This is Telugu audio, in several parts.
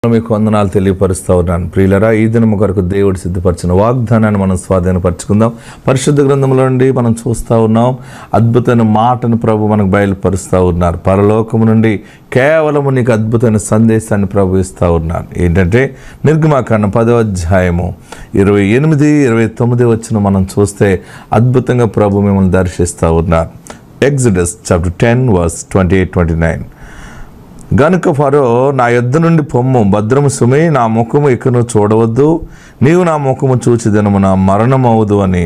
మీకు వందనాలు తెలియపరుస్తూ ఉన్నాను. ప్రియులరా, ఈ దినము కొరకు దేవుడు సిద్ధపరిచిన వాగ్దానాన్ని మనం స్వాధీనపరచుకుందాం. పరిశుద్ధ గ్రంథంలో నుండి మనం చూస్తూ ఉన్నాం. అద్భుతమైన మాటను ప్రభు మనకు బయలుపరుస్తూ ఉన్నారు. పరలోకము నుండి కేవలము నీకు అద్భుతమైన సందేశాన్ని ప్రభు ఇస్తూ ఉన్నారు. ఏంటంటే నిర్గమాకాండం 10వ అధ్యాయము 28, 29 వచ్చిన మనం చూస్తే అద్భుతంగా ప్రభు మిమ్మల్ని దర్శిస్తూ ఉన్నారు. Exodus chapter 10 verse 28-29. గనుక ఫరో, నా యొద్ద నుండి పొమ్ము, భద్రము సుమి, నా ముఖము ఇకను చూడవద్దు, నీవు నా ముఖము చూచి దినమున మరణమవుదు అని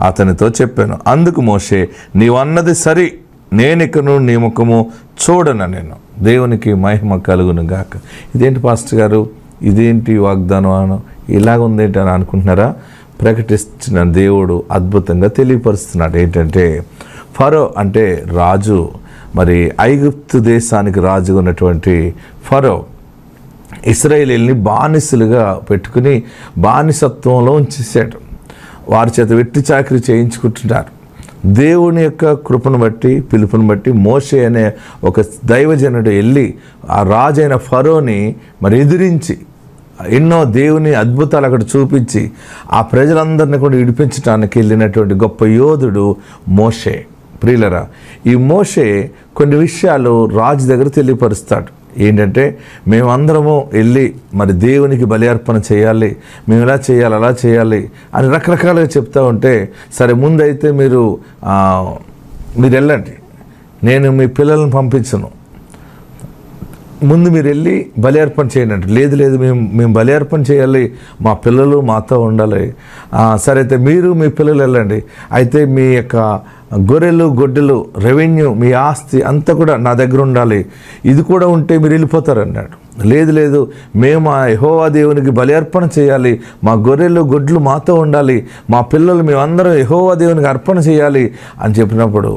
అతనితో చెప్పాను. అందుకు మోషే, నీవు అన్నది సరి, నేనికను నీ ముఖము చూడను. నేను దేవునికి మహిమ కలుగును గాక. ఇదేంటి పాస్టర్ గారు, ఇదేంటి వాగ్దానం ఇలాగ ఉందేంటి అని అనుకుంటున్నారా? ప్రకటిస్తున్న దేవుడు అద్భుతంగా తెలియపరుస్తున్నాడు. ఏంటంటే ఫరో అంటే రాజు, మరి ఐగుప్తు దేశానికి రాజుగా ఉన్నటువంటి ఫరో ఇశ్రాయేలీల్ని బానిసలుగా పెట్టుకుని బానిసత్వంలో ఉంచేశాడు. వారి చేత వెట్టి చాకరీ చేయించుకుంటున్నారు. దేవుని యొక్క కృపను బట్టి, పిలుపుని బట్టి మోషే అనే ఒక దైవజనుడు వెళ్ళి ఆ రాజైన ఫరోని మరి ఎదిరించి ఎన్నో దేవుని అద్భుతాలు అక్కడ చూపించి ఆ ప్రజలందరినీ కూడా విడిపించడానికి వెళ్ళినటువంటి గొప్ప యోధుడు మోషే. ప్రియులరా, ఈ మోషే కొన్ని విషయాలు రాజు దగ్గర తెలియపరుస్తాడు. ఏంటంటే మేమందరము వెళ్ళి మరి దేవునికి బలి అర్పణ చేయాలి, మేము ఇలా చేయాలి, అలా చేయాలి అని రకరకాలుగా చెప్తూ ఉంటే, సరే ముందైతే మీరు వెళ్ళండి, నేను మీ పిల్లల్ని పంపించను, ముందు మీరు వెళ్ళి బలి అర్పణ చేయండి అంటే, లేదు మేము బలి అర్పణ చేయాలి, మా పిల్లలు మాతో ఉండాలి. సరే అయితే మీరు మీ పిల్లలు వెళ్ళండి, అయితే మీ యొక్క గొర్రెలు గొడ్డలు రెవెన్యూ మీ ఆస్తి అంతా కూడా నా దగ్గర ఉండాలి, ఇది కూడా ఉంటే మీరు వెళ్ళిపోతారు అన్నాడు. లేదు మేము ఆ యెహోవా దేవునికి బలి అర్పణ చేయాలి, మా గొర్రెలు గొడ్లు మాతో ఉండాలి, మా పిల్లలు మేమందరం యెహోవా దేవునికి అర్పణ చేయాలి అని చెప్పినప్పుడు,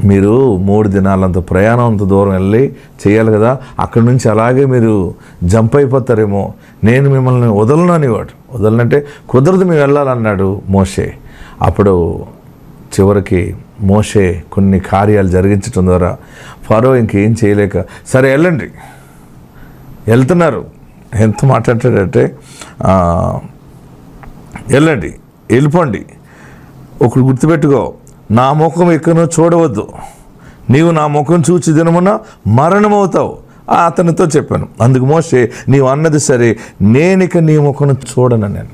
మీరు 3 దినాలంత ప్రయాణం అంత దూరం వెళ్ళి చేయాలి కదా, అక్కడి నుంచి అలాగే మీరు జంప్ అయిపోతారేమో, నేను మిమ్మల్ని వదలనంటే కుదరదు, మేము వెళ్ళాలన్నాడు మోషే. అప్పుడు చివరికి మోషే కొన్ని కార్యాలు జరిగించడం ద్వారా ఫరో ఇంకేం చేయలేక, సరే వెళ్ళండి, వెళ్తున్నారు. ఎంత మాట్లాడాడంటే, వెళ్ళండి, వెళ్ళిపోండి, ఒకటి గుర్తుపెట్టుకో, నా ముఖం ఎక్కనో చూడవద్దు, నీవు నా ముఖం చూచి దినమున మరణమవుతావు అతనితో చెప్పాను. అందుకు మోషే, నీవు అన్నది సరే, నేనిక నీ ముఖం చూడను నేను.